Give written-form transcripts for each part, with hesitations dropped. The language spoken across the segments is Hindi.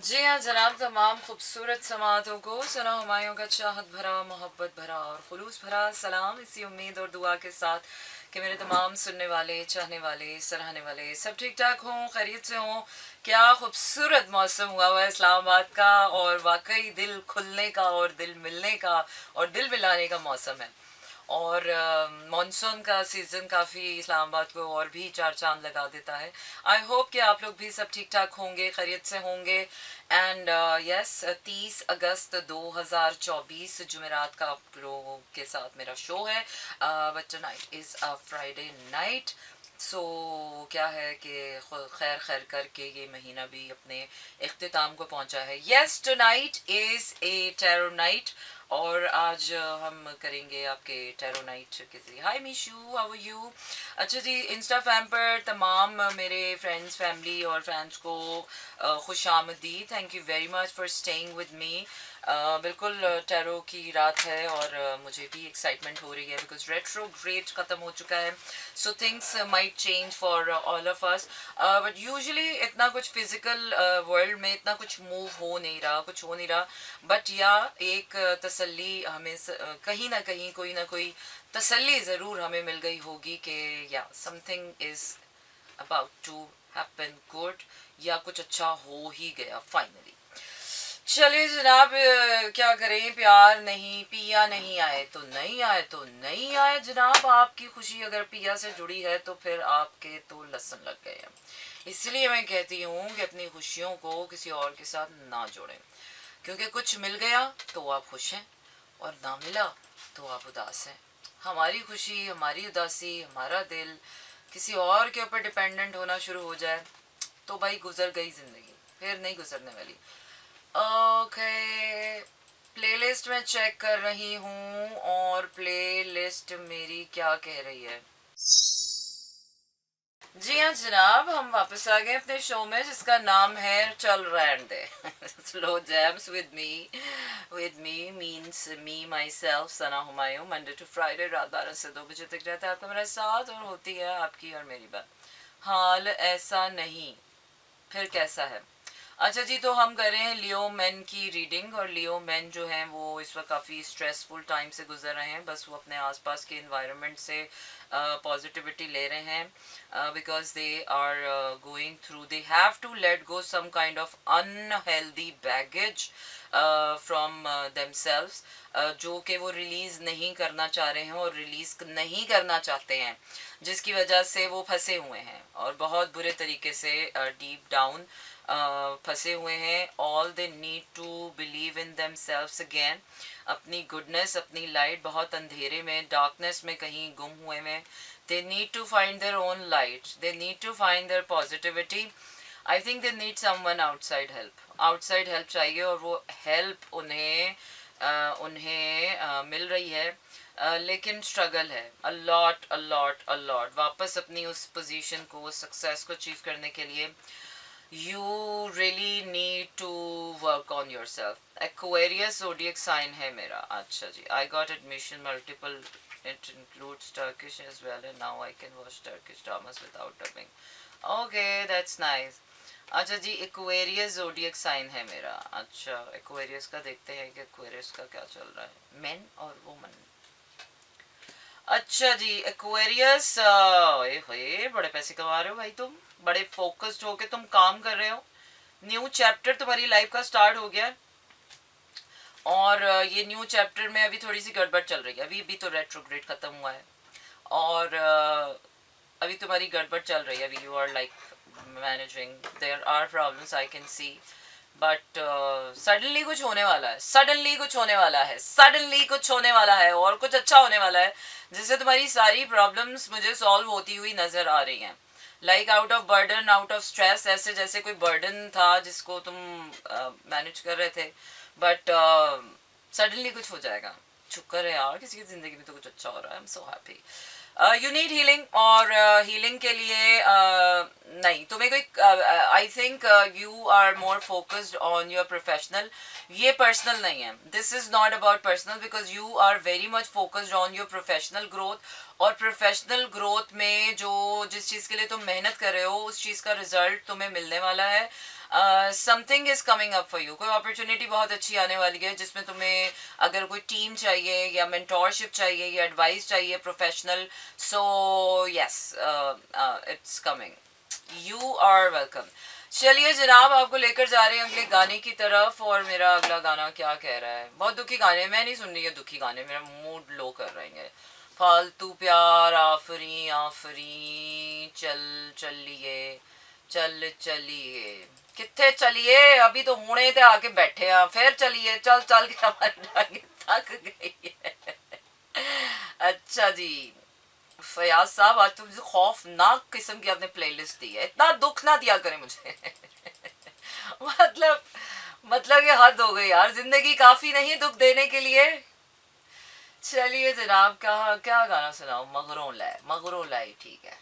जी हाँ जनाब, तमाम खूबसूरत समातों को सना हुमायूं का चाहत भरा, मोहब्बत भरा और खुलूस भरा सलाम, इसी उम्मीद और दुआ के साथ कि मेरे तमाम सुनने वाले, चाहने वाले, सराहने वाले सब ठीक ठाक हों, खैरियत से हों। क्या खूबसूरत मौसम हुआ है इस्लामाबाद का, और वाकई दिल खुलने का और दिल मिलने का और दिल मिलाने का मौसम है। और मानसून का सीज़न काफ़ी इस्लामाबाद को और भी चार चांद लगा देता है। आई होप कि आप लोग भी सब ठीक ठाक होंगे, खैरियत से होंगे। एंड यस, 30 अगस्त 2024 जुमेरात का आप लोगों के साथ मेरा शो है, but tonight is a Friday night. So क्या है कि खैर खैर करके ये महीना भी अपने इख्तिताम को पहुंचा है। Yes, tonight is a tarot night, और आज हम करेंगे आपके टेरो नाइट के लिए। हाय मीशू, हाउ आर यू? अच्छा जी, इंस्टा फैम पर तमाम मेरे फ्रेंड्स, फैमिली और फैंस को खुश आमदी। Thank you very much for staying with me. बिल्कुल टेरो की रात है और मुझे भी एक्साइटमेंट हो रही है बिकॉज रेट्रोग्रेड ख़त्म हो चुका है। So things might change for all of us, but usually इतना कुछ फिजिकल वर्ल्ड में इतना कुछ मूव हो नहीं रहा, कुछ हो नहीं रहा। बट या एक तसल्ली हमें कहीं ना कोई तसल्ली ज़रूर हमें मिल गई होगी कि या something is about to happen good, या कुछ अच्छा हो ही गया फाइनली। चलिए जनाब, क्या करें, प्यार नहीं पिया नहीं आए तो नहीं आए तो नहीं आए जनाब। आपकी खुशी अगर पिया से जुड़ी है तो फिर आपके तो लसन लग गए हैं। इसलिए मैं कहती हूँ कि अपनी खुशियों को किसी और के साथ ना जोड़ें, क्योंकि कुछ मिल गया तो आप खुश हैं और ना मिला तो आप उदास हैं। हमारी खुशी, हमारी उदासी, हमारा दिल किसी और के ऊपर डिपेंडेंट होना शुरू हो जाए तो भाई गुजर गई ज़िंदगी, फिर नहीं गुजरने वाली। ओके, प्लेलिस्ट में चेक कर रही हूँ और प्लेलिस्ट मेरी क्या कह रही है। जी हाँ जनाब, हम वापस आ गए अपने शो में जिसका नाम है चल रहने दे। Slow jams with me means me myself Sana Humayun, Monday to Friday रात 12 से 2 बजे तक रहता है आपका मेरा साथ, और होती है आपकी और मेरी बात। हाल ऐसा नहीं, फिर कैसा है? अच्छा जी, तो हम कर रहे हैं लियो मैन की रीडिंग, और लियो मैन जो हैं वो इस वक्त काफ़ी स्ट्रेसफुल टाइम से गुजर रहे हैं। बस वो अपने आसपास के इन्वायरमेंट से पॉजिटिविटी ले रहे हैं, because they are going through, they have to let go some kind of unhealthy baggage from themselves, जो कि वो रिलीज़ नहीं करना चाह रहे हैं और रिलीज़ नहीं करना चाहते हैं, जिसकी वजह से वो फंसे हुए हैं और बहुत बुरे तरीके से डीप डाउन फंसे हुए हैं। All they need to believe in themselves again, अपनी गुडनेस, अपनी लाइट, बहुत अंधेरे में, डार्कनेस में कहीं गुम हुए हैं। They need to find their own light, they need to find their positivity. I think they need someone outside help, outside help चाहिए, और वो हेल्प उन्हें मिल रही है, लेकिन स्ट्रगल है, अलॉट अलॉट अलॉट। वापस अपनी उस पोजीशन को, उस सक्सेस को अचीव करने के लिए you really need to work on yourself. Aquarius zodiac sign है मेरा। अच्छा जी, I got admission multiple, it includes Turkish as well, and now I can watch Turkish dramas without dubbing. Okay, that's nice. अच्छा जी, एक्वेरियस जोडियक साइन है मेरा। अच्छा, एक्वेरियस का देखते हैं कि एक्वेरियस का क्या चल रहा है, मेन और वुमन। अच्छा जी, एक्वेरियस, बड़े पैसे कमा रहे हो भाई तुम, बड़े फोकस्ड होके तुम काम कर रहे हो। न्यू चैप्टर तुम्हारी लाइफ का स्टार्ट हो गया, और ये न्यू चैप्टर में अभी थोड़ी सी गड़बड़ चल रही है। अभी भी तो रेट्रोग्रेड खत्म हुआ है, और अभी तुम्हारी गड़बड़ चल रही है। अभी you are like managing, there are problems I can see, but suddenly कुछ होने वाला है, सडनली कुछ होने वाला है, सडनली कुछ होने वाला है, और कुछ अच्छा होने वाला है, जिससे तुम्हारी सारी प्रॉब्लम्स मुझे सॉल्व होती हुई नजर आ रही हैं। Like out of burden, out of stress, ऐसे जैसे कोई बर्डन था जिसको तुम मैनेज कर रहे थे, बट सडनली कुछ हो जाएगा। शुक्र है यार, किसी की जिंदगी में तो कुछ अच्छा हो रहा है। I am so happy. You need healing, और हीलिंग के लिए नहीं, तुम्हें कोई, I think you are more focused on your professional. ये पर्सनल नहीं है, this is not about personal, because you are very much focused on your professional growth, और प्रोफेशनल ग्रोथ में जो जिस चीज़ के लिए तुम मेहनत कर रहे हो उस चीज़ का रिजल्ट तुम्हें मिलने वाला है। Something is coming up for you, कोई अपॉर्चुनिटी बहुत अच्छी आने वाली है जिसमें तुम्हें अगर कोई टीम चाहिए या मेंटोरशिप चाहिए या एडवाइस चाहिए professional, so yes it's coming, you are welcome. चलिए जनाब, आपको लेकर जा रहे हैं अगले गाने की तरफ। और मेरा अगला गाना क्या कह रहा है, बहुत दुखी गाने, मैं नहीं सुन रही है दुखी गाने, मेरा मूड लो कर रहे हैं। फालतू प्यार आफरी आफरी चल चलिए चल चलिए, कितने चलिए, अभी तो हुणे ते आके बैठे हैं, फिर चलिए, चल चल के हमारी टांगे थक गई है। अच्छा जी, फयाज साहब आज तो मुझे खौफनाक किस्म की आपने प्लेलिस्ट दी है, इतना दुख ना दिया करें मुझे। मतलब मतलब ये हद हो गई यार, जिंदगी काफी नहीं दुख देने के लिए। चलिए जनाब, क्या क्या गाना सुनाओ, मगरों लाई ठीक है।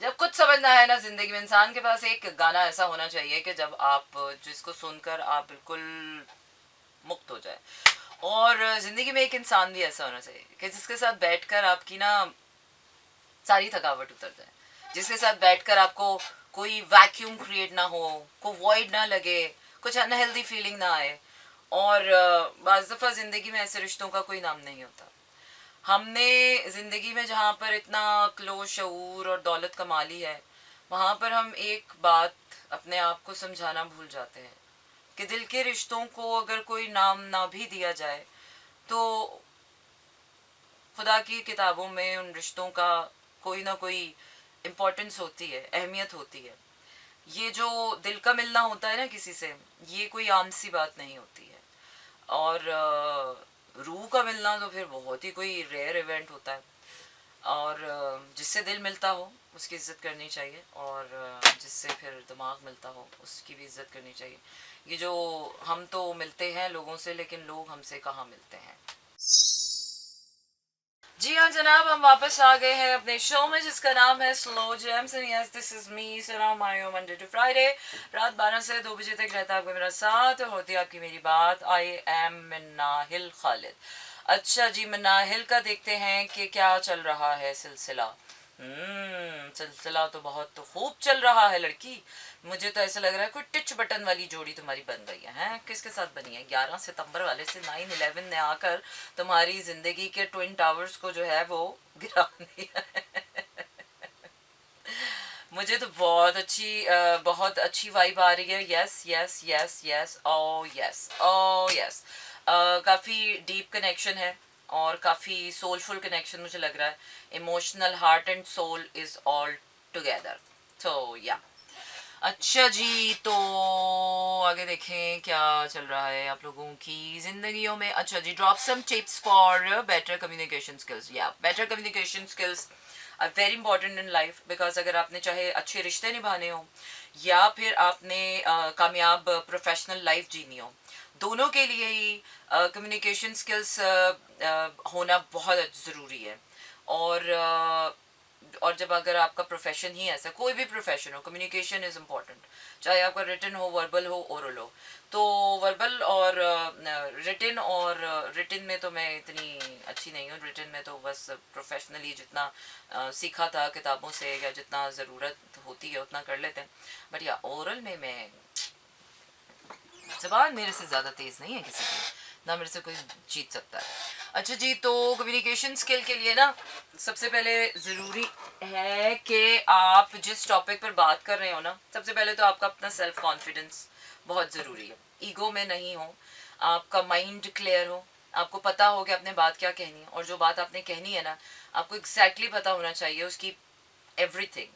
जब कुछ समझना है ना जिंदगी में, इंसान के पास एक गाना ऐसा होना चाहिए कि जब आप जिसको सुनकर आप बिल्कुल मुक्त हो जाए। और जिंदगी में एक इंसान भी ऐसा होना चाहिए कि जिसके साथ बैठकर आपकी ना सारी थकावट उतर जाए, जिसके साथ बैठकर आपको कोई वैक्यूम क्रिएट ना हो, कोई वॉइड ना लगे, कुछ अनहेल्दी फीलिंग ना आए। और बाज़ दफ़ा ज़िंदगी में ऐसे रिश्तों का कोई नाम नहीं होता। हमने ज़िंदगी में जहाँ पर इतना क्लो शऊर और दौलत कमा ली है, वहाँ पर हम एक बात अपने आप को समझाना भूल जाते हैं कि दिल के रिश्तों को अगर कोई नाम ना भी दिया जाए तो खुदा की किताबों में उन रिश्तों का कोई ना कोई इम्पोर्टेंस होती है, अहमियत होती है। ये जो दिल का मिलना होता है ना किसी से, ये कोई आम सी बात नहीं होती है। और रूह का मिलना तो फिर बहुत ही कोई रेयर इवेंट होता है। और जिससे दिल मिलता हो उसकी इज़्ज़त करनी चाहिए, और जिससे फिर दिमाग मिलता हो उसकी भी इज़्ज़त करनी चाहिए। ये जो हम तो मिलते हैं लोगों से, लेकिन लोग हमसे कहाँ मिलते हैं। जी हाँ जनाब, हम वापस आ गए हैं अपने शो में जिसका नाम है slow James, and yes this is me Sana Mayo, Monday to Friday रात 12 से 2 बजे तक रहता है आपका मेरा साथ और होती है आपकी मेरी बात। I am Minnahil Khalid. अच्छा जी, मिन्नाहिल का देखते हैं कि क्या चल रहा है सिलसिला। सिलसिला तो बहुत तो खूब चल रहा है लड़की। मुझे तो ऐसा लग रहा है कोई टिच बटन वाली जोड़ी तुम्हारी बन गई है, हैं? किसके साथ बनी है? 11 सितंबर वाले से 9/11 ने आकर तुम्हारी जिंदगी के ट्विन टावर्स को जो है वो गिरा दिया है। मुझे तो बहुत अच्छी वाइब आ रही है। Yes yes yes yes, oh yes oh yes. काफ़ी डीप कनेक्शन है और काफ़ी सोलफुल कनेक्शन मुझे लग रहा है। Emotional heart and soul is all together, तो या। अच्छा जी, तो आगे देखें क्या चल रहा है आप लोगों की ज़िंदगियों में। अच्छा जी, drop some tips for better communication skills. या better communication skills are very important in life, because अगर आपने चाहे अच्छे रिश्ते निभाने हो या फिर आपने कामयाब प्रोफेशनल लाइफ जीनी हो, दोनों के लिए ही कम्युनिकेशन स्किल्स होना बहुत ज़रूरी है। और और जब अगर आपका प्रोफेशन ही ऐसा, कोई भी प्रोफेशन हो, कम्युनिकेशन इज़ इम्पॉर्टेंट। चाहे आपका रिटन हो, वर्बल हो, ओरल हो। तो वर्बल और रिटन, और रिटन में तो मैं इतनी अच्छी नहीं हूँ। रिटन में तो बस प्रोफेशनली जितना सीखा था किताबों से या जितना ज़रूरत होती है उतना कर लेते हैं। बट या ओरल में मैं, जबान मेरे से ज़्यादा तेज़ नहीं है किसी की, ना मेरे से कोई जीत सकता है। अच्छा जी, तो कम्युनिकेशन स्किल के लिए ना सबसे पहले ज़रूरी है कि आप जिस टॉपिक पर बात कर रहे हो ना, सबसे पहले तो आपका अपना सेल्फ कॉन्फिडेंस बहुत ज़रूरी है। ईगो में नहीं हो, आपका माइंड क्लियर हो, आपको पता हो कि आपने बात क्या कहनी है, और जो बात आपने कहनी है ना आपको एग्जैक्टली पता होना चाहिए उसकी everything.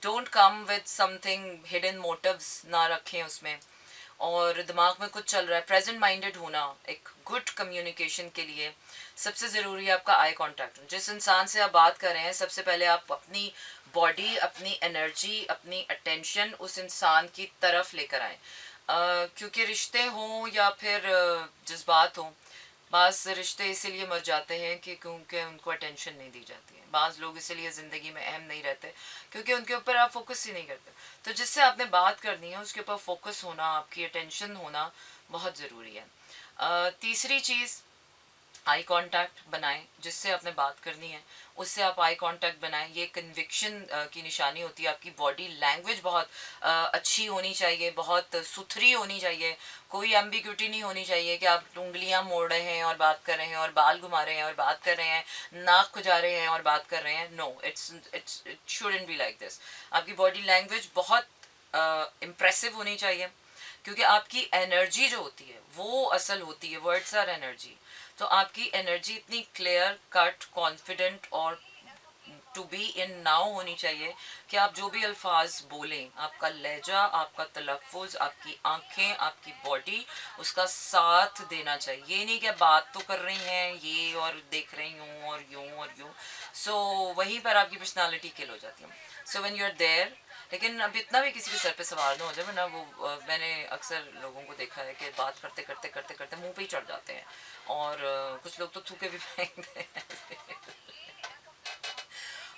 Don't come with something hidden motives ना रखें उसमें, और दिमाग में कुछ चल रहा है। प्रेजेंट माइंडेड होना एक गुड कम्युनिकेशन के लिए सबसे ज़रूरी है आपका आई कांटेक्ट। जिस इंसान से आप बात कर रहे हैं, सबसे पहले आप अपनी बॉडी, अपनी एनर्जी, अपनी अटेंशन उस इंसान की तरफ लेकर आए। क्योंकि रिश्ते हों या फिर जज्बात हों, बाज़ रिश्ते इसीलिए मर जाते हैं कि क्योंकि उनको अटेंशन नहीं दी जाती है। बाज़ लोग इसीलिए ज़िंदगी में अहम नहीं रहते क्योंकि उनके ऊपर आप फोकस ही नहीं करते। तो जिससे आपने बात करनी है उसके ऊपर फोकस होना, आपकी अटेंशन होना बहुत ज़रूरी है। तीसरी चीज़, आई कांटेक्ट बनाएं, जिससे आपने बात करनी है उससे आप आई कांटेक्ट बनाएं। ये कन्विक्शन की निशानी होती है। आपकी बॉडी लैंग्वेज बहुत अच्छी होनी चाहिए, बहुत सुथरी होनी चाहिए। कोई एम्बिग्यूटी नहीं होनी चाहिए कि आप उंगलियां मोड़ रहे हैं और बात कर रहे हैं, और बाल घुमा रहे हैं और बात कर रहे हैं, नाक खुजा रहे हैं और बात कर रहे हैं। No, it shouldn't be like this. आपकी बॉडी लैंग्वेज बहुत इम्प्रेसिव होनी चाहिए, क्योंकि आपकी एनर्जी जो होती है वो असल होती है। Words are energy. तो आपकी एनर्जी इतनी क्लियर कट, कॉन्फिडेंट और टू बी इन नाउ होनी चाहिए कि आप जो भी अल्फाज बोलें, आपका लहजा, आपका तलफ़ुज़, आपकी आंखें, आपकी बॉडी उसका साथ देना चाहिए। ये नहीं कि बात तो कर रही हैं ये और देख रही हूँ और यूँ और यूँ। सो वहीं पर आपकी पर्सनालिटी किल हो जाती है। So when you are there, लेकिन अब इतना भी किसी के सर पे सवार ना हो जाए, वरना वो मैंने अक्सर लोगों को देखा है कि बात करते करते करते करते मुंह पे ही चढ़ जाते हैं, और कुछ लोग तो थूके भी फेंकते हैं।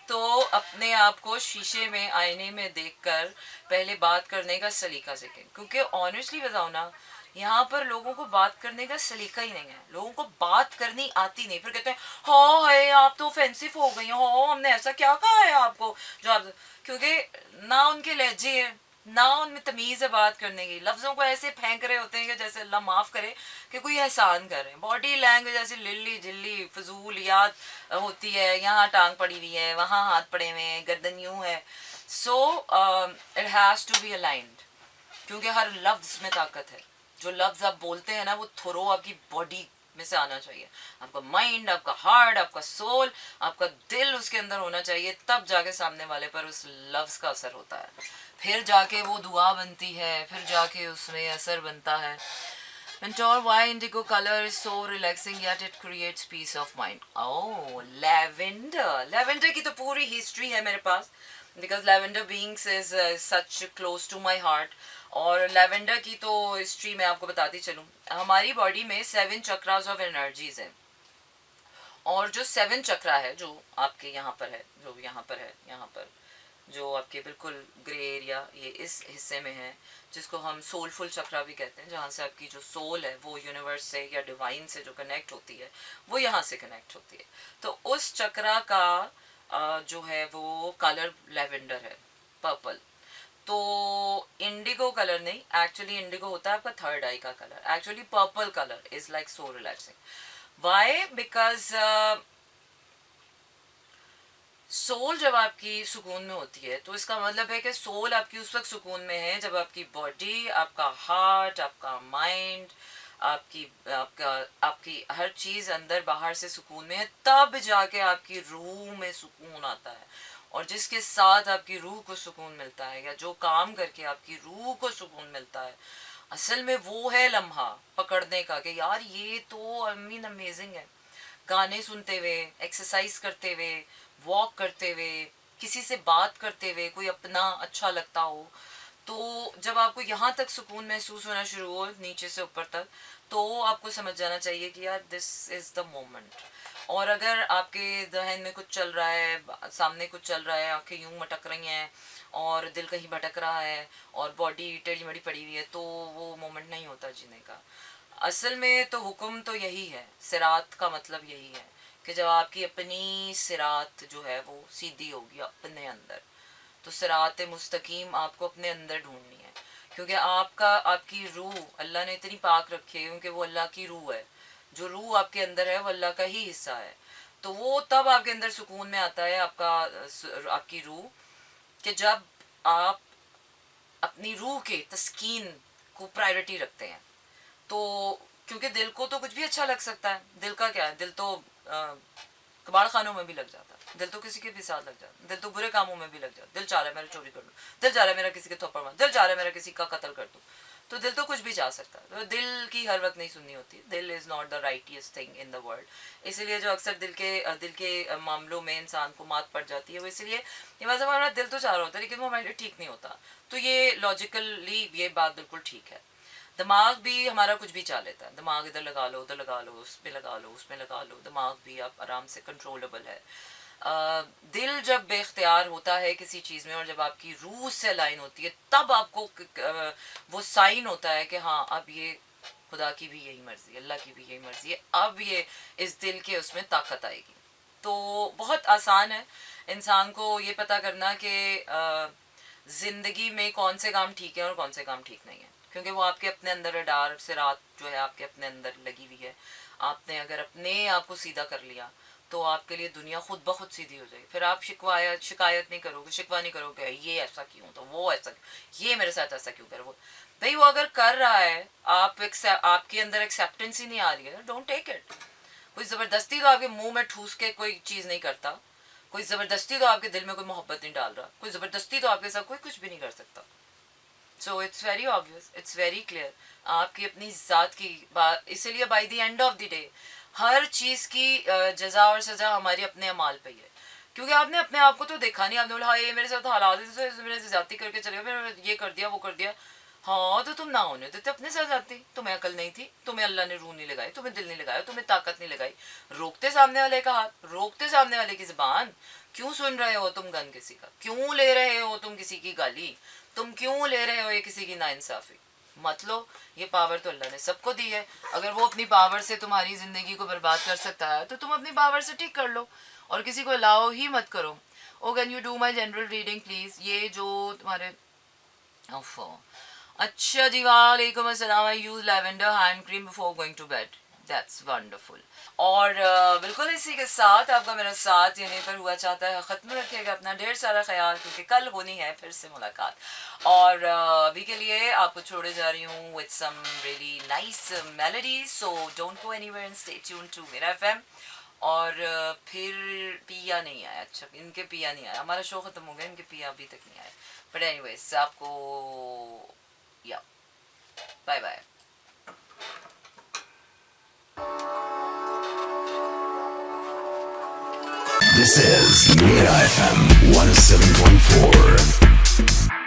तो अपने आप को शीशे में, आईने में देखकर पहले बात करने का सलीका सीखें, क्योंकि ऑनेस्टली बताओ ना, यहाँ पर लोगों को बात करने का सलीका ही नहीं है। लोगों को बात करनी आती नहीं, फिर कहते हैं हाँ है आप तो ऑफेंसिव हो गई, हाँ हमने ऐसा क्या कहा है आपको जो आप, क्योंकि ना उनके लहजे है, ना उनमें तमीज़ है बात करने की। लफ्ज़ों को ऐसे फेंक रहे होते हैं कि जैसे अल्लाह माफ़ करे कि कोई एहसान कर रहे हैं। बॉडी लैंग्वेज ऐसी लिल्ली झिल्ली फजूल याद होती है, यहाँ टांग पड़ी हुई है, वहाँ हाथ पड़े हुए हैं, गर्दन यूँ है। So it has to be aligned, क्योंकि हर लफ्ज़ में ताकत है। जो लफ्ज़ आप बोलते हैं ना, वो थोरो आपकी बॉडी में से आना चाहिए। आपका माइंड, आपका हार्ट, आपका सोल, आपका दिल उसके अंदर होना चाहिए, तब जाके सामने वाले पर उस लफ्ज़ का असर होता है। फिर जाके वो दुआ बनती है, फिर जाके उसमें असर बनता है। Mentor, why indigo color is so relaxing yet it creates peace of mind? Oh, lavender. Lavender की तो पूरी हिस्ट्री है मेरे पास, because lavender beings is such close to my heart. और लेवेंडर की तो हिस्ट्री मैं आपको बताती चलूँ। हमारी बॉडी में 7 चक्रास ऑफ एनर्जीज हैं, और जो 7 चक्रा है जो आपके यहाँ पर है, जो यहाँ पर है, यहाँ पर जो आपके बिल्कुल ग्रे एरिया ये इस हिस्से में है, जिसको हम सोलफुल चक्रा भी कहते हैं, जहाँ से आपकी जो सोल है वो यूनिवर्स से या डिवाइन से जो कनेक्ट होती है वो यहाँ से कनेक्ट होती है। तो उस चक्रा का जो है वो कलर लेवेंडर है, पर्पल। तो इंडिगो कलर नहीं, एक्चुअली इंडिगो होता है आपका थर्ड आई का colour. Actually purple colour is like so relaxing. Why? Because soul जब आपकी सुकून में होती है, तो इसका मतलब है कि सोल आपकी उस वक्त सुकून में है जब आपकी बॉडी, आपका हार्ट, आपका माइंड, आपका आपकी हर चीज़ अंदर बाहर से सुकून में है। तब जाके आपकी रूह में सुकून आता है, और जिसके साथ आपकी रूह को सुकून मिलता है, या जो काम करके आपकी रूह को सुकून मिलता है, असल में वो है लम्हा पकड़ने का कि यार ये तो अमीन अमेजिंग है। गाने सुनते हुए, एक्सरसाइज करते हुए, वॉक करते हुए, किसी से बात करते हुए, कोई अपना अच्छा लगता हो, तो जब आपको यहाँ तक सुकून महसूस होना शुरू हो, नीचे से ऊपर तक, तो आपको समझ जाना चाहिए कि यार दिस इज़ द मोमेंट। और अगर आपके जहन में कुछ चल रहा है, सामने कुछ चल रहा है, आंखें यूं मटक रही हैं और दिल कहीं भटक रहा है और बॉडी टेढ़ी मेढ़ी पड़ी हुई है, तो वो मोमेंट नहीं होता जीने का। असल में तो हुक्म तो यही है, सिरात का मतलब यही है कि जब आपकी अपनी सिरात जो है वो सीधी होगी अपने अंदर, तो सिरात मुस्तकीम आपको अपने अंदर ढूंढनी है। क्योंकि आपकी रूह अल्लाह ने इतनी पाक रखी है, क्योंकि वो अल्लाह की रूह है। जो रूह आपके अंदर है वो अल्लाह का ही हिस्सा है। तो वो तब आपके अंदर सुकून में आता है, आपकी रूह, कि जब आप अपनी रूह के तस्कीन को प्रायोरिटी रखते हैं। तो क्योंकि दिल को तो कुछ भी अच्छा लग सकता है, दिल का क्या है, दिल तो कबाड़ खानों में भी लग जाता है, दिल तो किसी के भी साथ लग जाता है, दिल तो बुरे कामों में भी लग जाता है। दिल चाह रहा है मेरा चोरी कर लूँ, दिल चाह रहा है मेरा किसी के थप्पड़ मार, दिल चाह रहा है मेरा किसी का कत्ल कर दूँ, तो दिल तो कुछ भी चाह सकता है। तो दिल की हर वक्त नहीं सुननी होती। Dil is not the rightest thing in the world. इसीलिए जो अक्सर दिल के मामलों में इंसान को मात पड़ जाती है, वो इसलिए ये मतलब हमारा दिल तो चाह रहा होता है लेकिन वो हमारे लिए ठीक नहीं होता। तो ये लॉजिकली ये बात बिल्कुल ठीक है। दिमाग भी हमारा कुछ भी चाह लेता है, दिमाग इधर लगा लो, उधर लगा लो, उसमें लगा लो, उसमें लगा लो, दिमाग भी आप आराम से कंट्रोलेबल है। दिल जब बेख्तियार होता है किसी चीज़ में, और जब आपकी रूह से लाइन होती है, तब आपको वो साइन होता है कि हाँ अब ये खुदा की भी यही मर्जी, अल्लाह की भी यही मर्जी है, अब ये इस दिल के उसमें ताकत आएगी। तो बहुत आसान है इंसान को ये पता करना कि ज़िंदगी में कौन से काम ठीक है और कौन से काम ठीक नहीं है, क्योंकि वो आपके अपने अंदर रडार से रात जो है आपके अपने अंदर लगी हुई है। आपने अगर अपने आप को सीधा कर लिया तो आपके लिए दुनिया खुद ब खुद सीधी हो जाएगी। फिर आप शिकायत नहीं करोगे, शिकवा नहीं करोगे, ये ऐसा क्यों, तो वो ऐसा क्यों, ये मेरे साथ ऐसा क्यों कर, वो भाई वो अगर कर रहा है, आपके अंदर एक्सेप्टेंस ही नहीं आ रही है, डोंट टेक इट। कोई ज़बरदस्ती तो आपके मुंह में ठूस के कोई चीज़ नहीं करता, कोई ज़बरदस्ती तो आपके दिल में कोई मोहब्बत नहीं डाल रहा, कोई ज़बरदस्ती तो आपके साथ कोई कुछ भी नहीं कर सकता। So it's very obvious, it's very clear, आपकी अपनी ज़ात की बात। इसीलिए by the end of the day हर चीज़ की जजा और सज़ा हमारी अपने अमाल पे ही है, क्योंकि आपने अपने आप को तो देखा नहीं। आपने बोला हाँ ये मेरे साथ हालात मेरे से ज़्यादती करके चले गए, मैंने ये कर दिया वो कर दिया। हाँ तो तुम ना होने देते अपने साथ जाती, तुम्हें अकल नहीं थी, तुम्हें अल्लाह ने रूह नहीं लगाई, तुम्हें दिल नहीं लगाया, तुम्हें ताकत नहीं लगाई। रोकते सामने वाले का हाथ, रोकते सामने वाले की ज़बान। क्यों सुन रहे हो तुम गन किसी का, क्यों ले रहे हो तुम किसी की गाली, तुम क्यों ले रहे हो ये किसी की नाइंसाफ़ी। मत लो, ये पावर तो अल्लाह ने सबको दी है। अगर वो अपनी पावर से तुम्हारी ज़िंदगी को बर्बाद कर सकता है तो तुम अपनी पावर से ठीक कर लो, और किसी को अलाउ ही मत करो। Oh can you do my general reading please. ये जो तुम्हारे अच्छा जी, वालेकुम अस्सलाम। I use lavender hand cream before going to bed, that's wonderful. और बिल्कुल इसी के साथ आपका मेरा साथ यहीं पर हुआ चाहता है ख़त्म। रखिएगा अपना ढेर सारा ख्याल, क्योंकि कल होनी है फिर से मुलाकात। और अभी के लिए आपको छोड़े जा रही हूँ with some really nice melody. So don't go anywhere and stay tune to मेरा एफएम। और फिर पिया नहीं आया, अच्छा इनके पिया नहीं आया, हमारा शो ख़त्म हो गया, इनके पिया अभी तक नहीं आया। बट एनीवेज आपको या bye bye. This is Mira FM 107.4.